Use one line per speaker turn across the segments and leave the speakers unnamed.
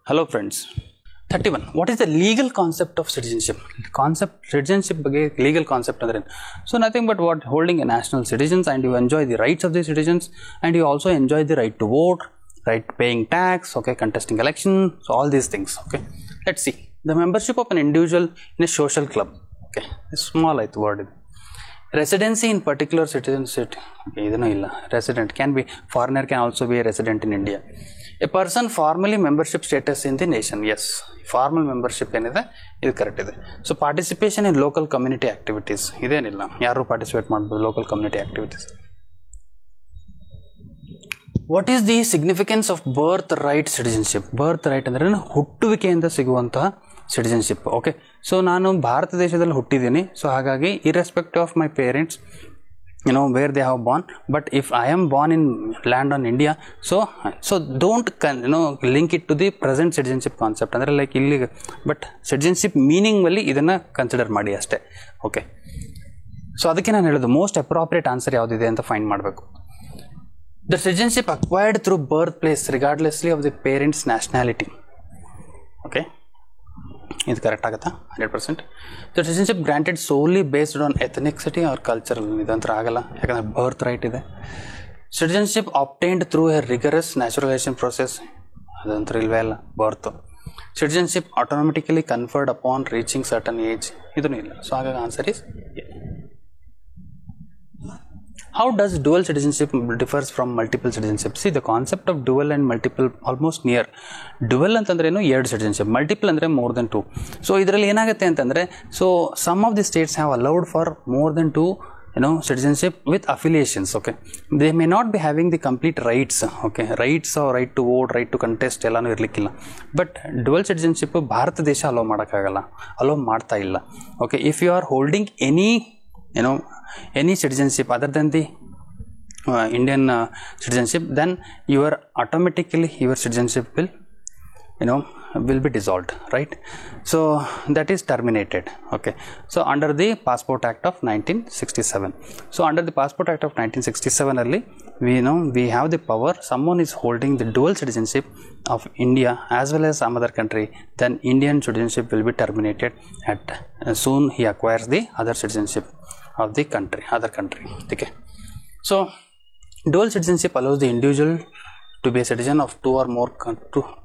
Hello friends. 31. What is the legal concept of citizenship? Citizenship ಬಗ್ಗೆ legal concept ಅಂದ್ರೆ so nothing but what holding a national citizens and you enjoy the rights of the citizens and you also enjoy the right to vote, right paying tax, okay, contesting election, so all these things, okay. Let's see. The membership of an individual in a social club, okay, small ಆಯ್ತು word ಇದು. Residency in particular citizenship, okay, ಇದನ್ನು ಇಲ್ಲ. Resident can be, foreigner can also be a resident in India. A person formally membership status in the nation, yes, formal membership ಏನಿದೆ ಇದು correct ಇದೆ. So participation in local community activities ಇದೇನಿಲ್ಲ, ಯಾರು participate ಮಾಡ್ಬೋದು local community activities. What is the significance of birth right citizenship? Birth right ಅಂದರೆ ಹುಟ್ಟುವಿಕೆಯಿಂದ ಸಿಗುವಂತಹ citizenship. Okay, so ನಾನು ಭಾರತ ದೇಶದಲ್ಲಿ ಹುಟ್ಟಿದ್ದೀನಿ, ಸೊ ಹಾಗಾಗಿ irrespective of my parents where they have born, but if I am born in land on India, so don't link it to the present citizenship concept ಅಂದ್ರೆ like ಇಲ್ಲಿ, but citizenship meaning ಅಲ್ಲಿ ಇದನ್ನ consider ಮಾಡಿ ಅಷ್ಟೇ. Okay, so ಅದಕ್ಕೆ ನಾನು ಹೇಳೋದು most appropriate answer ಯಾವುದಿದೆ ಅಂತ ಫೈಂಡ್ ಮಾಡಬೇಕು. The citizenship acquired through birth place regardlessly of the parents nationality. Okay, ಇದು ಕರೆಕ್ಟ್ ಆಗುತ್ತಾ? 100%. The citizenship granted solely based on ethnicity or cultural, ಇದಂತರ ಆಗಲ್ಲ, ಯಾಕಂದರೆ ಬರ್ತ್ ರೈಟ್ ಇದೆ. Citizenship obtained through a rigorous naturalisation process, ಅದಂತರ ಇಲ್ವೇ ಅಲ್ಲ birth. Citizenship automatically conferred upon reaching certain age, ಇದೂ ಇಲ್ಲ. ಸೊ ಹಾಗಾಗಿ answer is How does dual citizenship differs from multiple citizenship? See, the concept of dual and multiple almost near. Dual ಅಂತಂದ್ರೆ ಏನು, ಎರಡು citizenship. Multiple ಅಂದರೆ more than two. So ಇದರಲ್ಲಿ ಏನಾಗುತ್ತೆ ಅಂತಂದರೆ, so some of the states have allowed for more than two citizenship with affiliations. Okay, they may not be having the complete rights. Okay, rights or right to vote, right to contest ಎಲ್ಲಾನು ಇರಲಿಕ್ಕಿಲ್ಲ. But dual citizenship Bharat ದೇಶ allow ಮಾಡೋಕ್ಕಾಗಲ್ಲ, allow ಮಾಡ್ತಾ ಇಲ್ಲ. Okay, if you are holding any citizenship other than the Indian citizenship, then your citizenship will be dissolved, right? So that is terminated. Okay, so under the Passport Act of 1967, so under the Passport Act of 1967 early we have the power, someone is holding the dual citizenship of India as well as some other country, then Indian citizenship will be terminated at soon he acquires the other citizenship of the other country. Okay, so dual citizenship allows the individual to be a citizen of two or more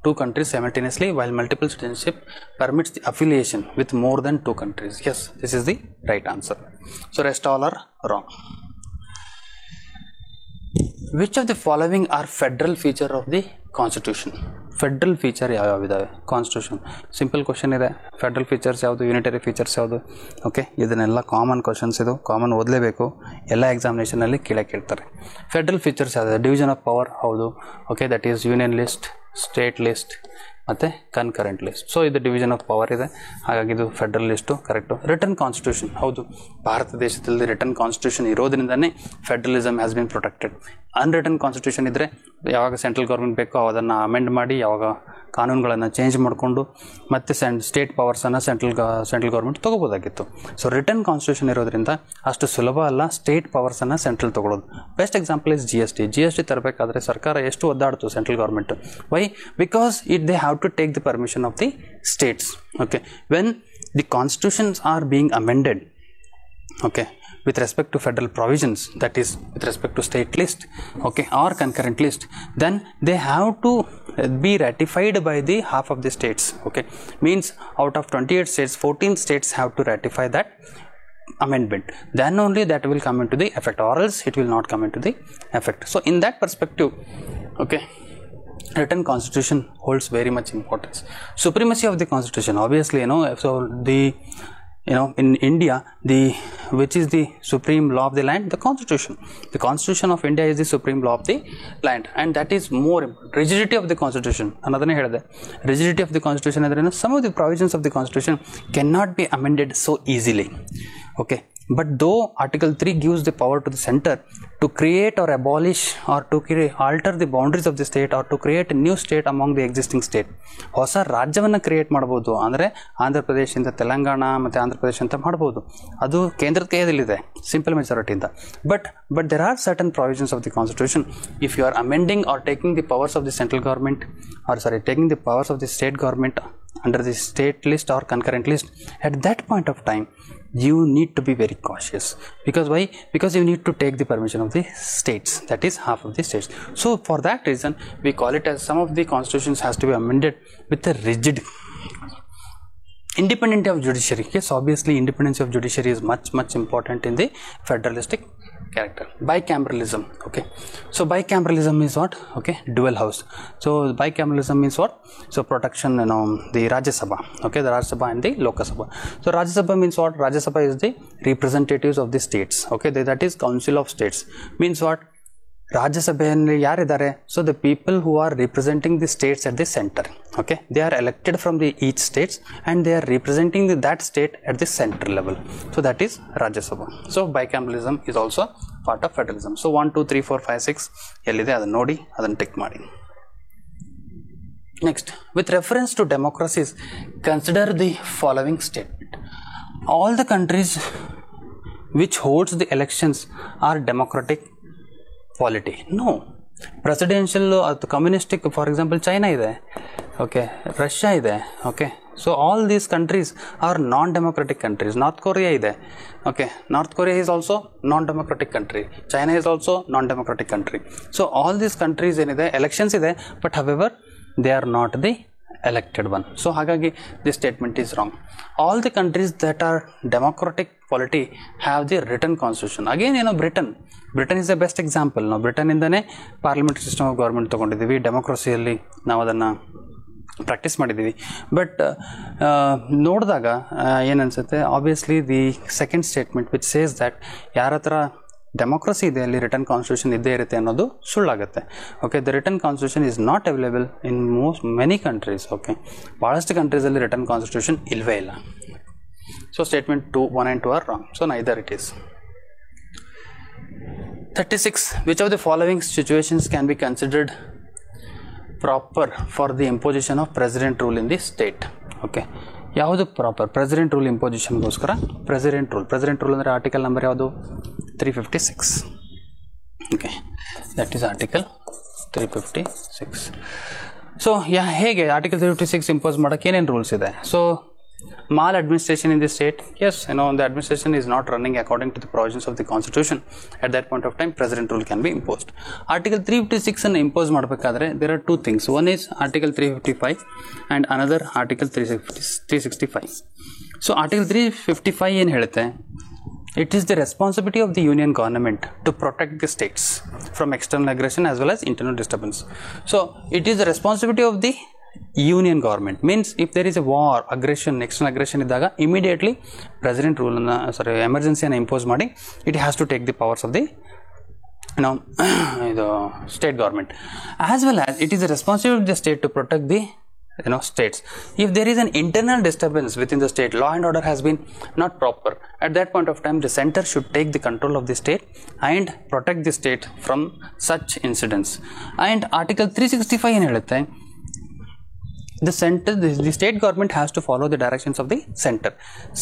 two countries simultaneously, while multiple citizenship permits the affiliation with more than two countries. Yes, this is the right answer. So rest all are wrong. Which of the following are federal feature of the constitution? Federal feature ಯಾವ್ಯಾವ ಇದಾವೆ constitution? Simple question ಇದೆ. Federal features ಯಾವುದು, unitary features ಯಾವುದು? Okay, ಇದನ್ನೆಲ್ಲ common questions, ಇದು common ಓದಲೇಬೇಕು, ಎಲ್ಲ ಎಕ್ಸಾಮಿನೇಷನಲ್ಲಿ ಕೇಳ್ತಾರೆ. ಫೆಡ್ರಲ್ ಫೀಚರ್ಸ್ ಯಾವುದು? ಡಿವಿಷನ್ ಆಫ್ ಪವರ್, ಹೌದು. Okay, that is union list, state list ಮತ್ತು ಕನ್ಕರೆಂಟ್ ಲಿಸ್ಟ್. ಸೊ ಇದು ಡಿವಿಷನ್ ಆಫ್ ಪವರ್ ಇದೆ, ಹಾಗಾಗಿ ಇದು federal list correct. Written constitution, ಹೌದು, ಭಾರತ ದೇಶದಲ್ಲಿ ರಿಟರ್ನ್ ಕಾನ್ಸ್ಟಿಟ್ಯೂಷನ್ ಇರೋದ್ರಿಂದನೇ federalism has been protected. Unwritten constitution ಇದ್ದರೆ ಯಾವಾಗ ಸೆಂಟ್ರಲ್ ಗೌರ್ಮೆಂಟ್ ಬೇಕೋ ಅದನ್ನು ಅಮೆಂಡ್ ಮಾಡಿ, ಯಾವಾಗ ಕಾನೂನುಗಳನ್ನು ಚೇಂಜ್ ಮಾಡಿಕೊಂಡು ಮತ್ತೆ ಸ್ಟೇಟ್ ಪವರ್ಸನ್ನು ಸೆಂಟ್ರಲ್ ಗೌರ್ಮೆಂಟ್ ತೊಗೋಬೋದಾಗಿತ್ತು. ಸೊ ರಿಟರ್ನ್ ಕಾನ್ಸ್ಟಿಟ್ಯೂಷನ್ ಇರೋದ್ರಿಂದ ಅಷ್ಟು ಸುಲಭ ಅಲ್ಲ ಸ್ಟೇಟ್ ಪವರ್ಸನ್ನು ಸೆಂಟ್ರಲ್ ತೊಗೊಳ್ಳೋದು. Best example is G S T ತರಬೇಕಾದ್ರೆ ಸರ್ಕಾರ ಎಷ್ಟು ಒದ್ದಾಡ್ತು central government. Why? Because they have to take the permission of the states. Okay, when the constitutions are being amended, okay, with respect to federal provisions, that is with respect to state list, okay, or concurrent list, then they have to be ratified by the half of the states. Okay, means out of 28 states, 14 states have to ratify that amendment, then only that will come into the effect, or else it will not come into the effect. So in that perspective, okay, written constitution holds very much importance. Supremacy of the constitution, obviously, so the in India, which is the supreme law of the land? The constitution of India is the supreme law of the land, and that is more important. Rigidity of the constitution, another ಹೇಳಿದೆ. Rigidity of the constitution ಅಂದ್ರೆ some of the provisions of the constitution cannot be amended so easily. Okay, But though Article 3 gives the power to the center to create or abolish or to alter the boundaries of the state or to create a new state among the existing state, ಹೊಸ ರಾಜ್ಯವನ್ನು create ಮಾಡ್ಬೋದು. ಅಂದರೆ ಆಂಧ್ರ ಪ್ರದೇಶದಿಂದ ತೆಲಂಗಾಣ ಮತ್ತು ಆಂಧ್ರ ಪ್ರದೇಶ ಅಂತ ಮಾಡ್ಬೋದು. ಅದು ಕೇಂದ್ರದ ಕೈಯಲ್ಲಿದೆ ಸಿಂಪಲ್ ಮೆಜಾರಿಟಿಯಿಂದ. But there are certain provisions of the constitution. If you are amending or taking the powers of the central government taking the powers of the state government under the state list or concurrent list, at that point of time you need to be very cautious. Because you need to take the permission of the states, that is half of the states. So for that reason we call it as some of the constitutions has to be amended with a rigid independence of judiciary. Yes, obviously independence of judiciary is much important in the federalistic character. Bicameralism. Okay, so bicameralism is what? Okay, dual house. So bicameralism means what? So protection, the Rajya Sabha. Okay, the Rajya Sabha and the Lok Sabha. So Rajya Sabha means what? Rajya Sabha is the representatives of the states. Okay, that is council of states. Means what? ರಾಜ್ಯಸಭೆಯಲ್ಲಿ ಯಾರಿದ್ದಾರೆ? So the people who are representing the states at the centre. Okay, they are elected from the each states and they are representing that state at the central level. So that is Rajya Sabha. So bicameralism is also part of federalism. So 1 2 3 4 5 6 ಎಲ್ಲಿದೆ ಅದನ್ನು ನೋಡಿ, ಅದನ್ನು tick ಮಾಡಿ. Next, with reference to democracies consider the following statement. All the countries which holds the elections are democratic polity. No, presidential ಅಥವಾ communistic, for example China ಇದೆ, okay, Russia ಇದೆ. Okay, so all these countries are non democratic countries. North Korea ಇದೆ. Okay, North Korea is also non democratic country. China is also non democratic country. So all these countries ಏನಿದೆ, elections ಇದೆ, but however they are not the elected one. So ಹಾಗಾಗಿ this statement is wrong. All the countries that are democratic polity have the written constitution. Again, Britain is the best example. ನಾವು Britain ಇಂದನೇ parliamentary system of government ತೊಗೊಂಡಿದ್ದೀವಿ. ಡೆಮೋಕ್ರಸಿಯಲ್ಲಿ ನಾವು ಅದನ್ನು practice ಮಾಡಿದ್ದೀವಿ. But ನೋಡಿದಾಗ ಏನನ್ಸುತ್ತೆ, obviously the second statement which says that ಯಾರ ಹತ್ರ ಡೆಮೋಕ್ರಸಿ ಇದೆ ಅಲ್ಲಿ ರಿಟರ್ನ್ ಕಾನ್ಸ್ಟಿಟ್ಯೂಷನ್ ಇದ್ದೇ ಇರುತ್ತೆ ಅನ್ನೋದು ಸುಳ್ಳಾಗುತ್ತೆ. Okay, the written constitution is not available in many countries. Okay, ಭಾಳಷ್ಟು ಕಂಟ್ರೀಸಲ್ಲಿ ರಿಟರ್ನ್ ಕಾನ್ಸ್ಟಿಟ್ಯೂಷನ್ ಇಲ್ಲವೇ ಇಲ್ಲ. So statement 2, 1 and 2 are wrong. So neither it is. 36. Which of the following situations can be considered proper for the imposition of president rule in the state? Okay, ಯಾವುದು proper? President rule ಇಂಪೋಸಿಷನ್ಗೋಸ್ಕರ president rule ಅಂದರೆ article number ಯಾವುದು? 356. Okay, that is article 356. ಸೊ ಹೇಗೆ article 356 impose ಮಾಡೋಕ್ಕೆ ಏನೇನು rules ಇದೆ? So mal administration in the state, yes, the administration is not running according to the provisions of the constitution. At that point of time, president rule can be imposed. Article 356 ಅನ್ನು impose ಮಾಡಬೇಕಾದ್ರೆ there are two things. One is article 355 and another article 365. So article 355 ಏನು ಹೇಳುತ್ತೆ? It is the responsibility of the union government to protect the states from external aggression as well as internal disturbance. So it is the responsibility of the union government. Means if there is a war, aggression, external aggression ಇದ್ದಾಗ immediately president ರೂಲನ್ನು ಎಮರ್ಜೆನ್ಸಿಯನ್ನು impose ಮಾಡಿ it has to take the powers of the ಇದು state government. As well as it is the responsibility of the state to protect the states. If there is an internal disturbance within the state, law and order has been not proper, at that point of time the center should take the control of the state and protect the state from such incidents. And article 365 ಏನು ಹೇಳುತ್ತೆ? The state government has to follow the directions of the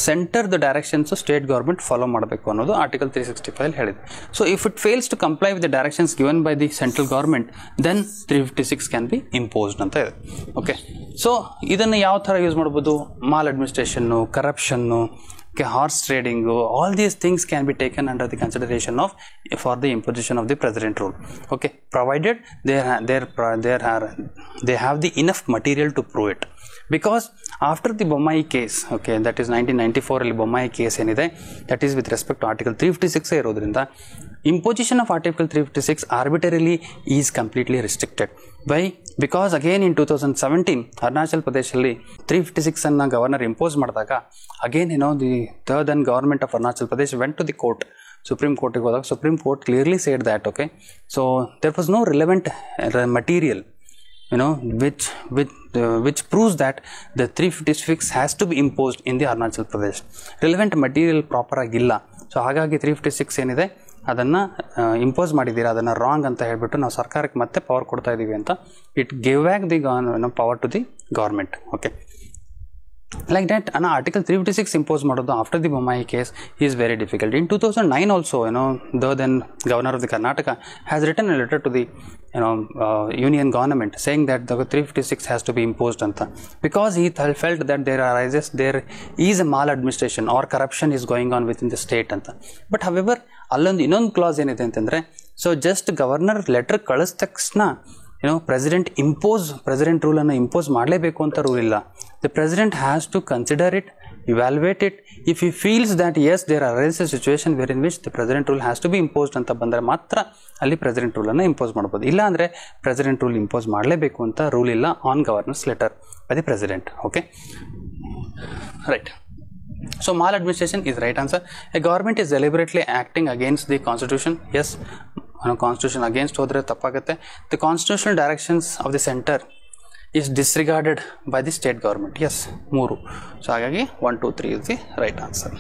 center the directions of state government follow ಮಾಡಬೇಕು ಅನ್ನೋದು article 365 ಹೇಳಿದೆ. So if it fails to comply with the directions given by the central government, then 356 can be imposed ಅಂತ ಇದೆ. Okay, so ಇದನ್ನು ಯಾವ ಥರ use ಮಾಡ್ಬೋದು? ಮಾಲ್ ಅಡ್ಮಿನಿಸ್ಟ್ರೇಷನ್ನು, ಕರಪ್ಷನ್ನು, horse trading, all these things can be taken under the consideration of for the imposition of the president rule. Okay, provided they have the enough material to prove it. Because after the Bommai case, okay, that is 1994 ಅಲ್ಲಿ Bommai case ಏನಿದೆ, that is with respect to article 356 ಇರೋದ್ರಿಂದ imposition of article 356 arbitrarily is completely restricted. Why? Because again in 2017 Arunachal ಪ್ರದೇಶಲ್ಲಿ 356 ಅನ್ನ governor impose ಮಾಡಿದಾಗ again the then government of Arunachal Pradesh went to the court, Supreme Court ಗೆ ಹೋದಾಗ Supreme Court clearly said that, okay, so there was no relevant material which proves that the 356 has to be imposed in the Arunachal Pradesh. Relevant material proper ಆಗಿಲ್ಲ. So ಹಾಗಾಗಿ 356 ಏನಿದೆ ಅದನ್ನು impose ಮಾಡಿದ್ದೀರಾ, ಅದನ್ನು wrong ಅಂತ ಹೇಳ್ಬಿಟ್ಟು ನಾವು ಸರ್ಕಾರಕ್ಕೆ ಮತ್ತೆ ಪವರ್ ಕೊಡ್ತಾ ಇದ್ದೀವಿ ಅಂತ it give back the power to the government. Okay, like that article 356 impose ಮಾಡೋದು after the Bommai case is very difficult. In 2009 also, the then governor of the Karnataka has written a letter to the union government saying that the 356 has to be imposed anta, because he felt that there is a maladministration or corruption is going on within the state anta. But however allondu innondu clause enide antandre, so just governor letter ಕಳಿಸಿದ ತಕ್ಷಣ president ರೂಲನ್ನು impose ಮಾಡಲೇಬೇಕು ಅಂತ rule ಇಲ್ಲ. The president has to consider it, evaluate it. If he feels that is there arise a situation where in which the president rule has to be imposed ಅಂತ ಬಂದರೆ ಮಾತ್ರ ಅಲ್ಲಿ president ರೂಲನ್ನು impose ಮಾಡ್ಬೋದು. ಇಲ್ಲ ಅಂದರೆ ಪ್ರೆಸಿಡೆಂಟ್ ರೂಲ್ ಇಂಪೋಸ್ ಮಾಡಲೇಬೇಕು ಅಂತ rule ಇಲ್ಲ on governors letter by the president. Okay, right. So maladministration is right answer. A government is deliberately acting against the constitution. Yes, constitution against hodre tappagutte. The constitutional directions of the center is disregarded by the state government. Yes, 3. So hagagi 1 2 3 is the right answer.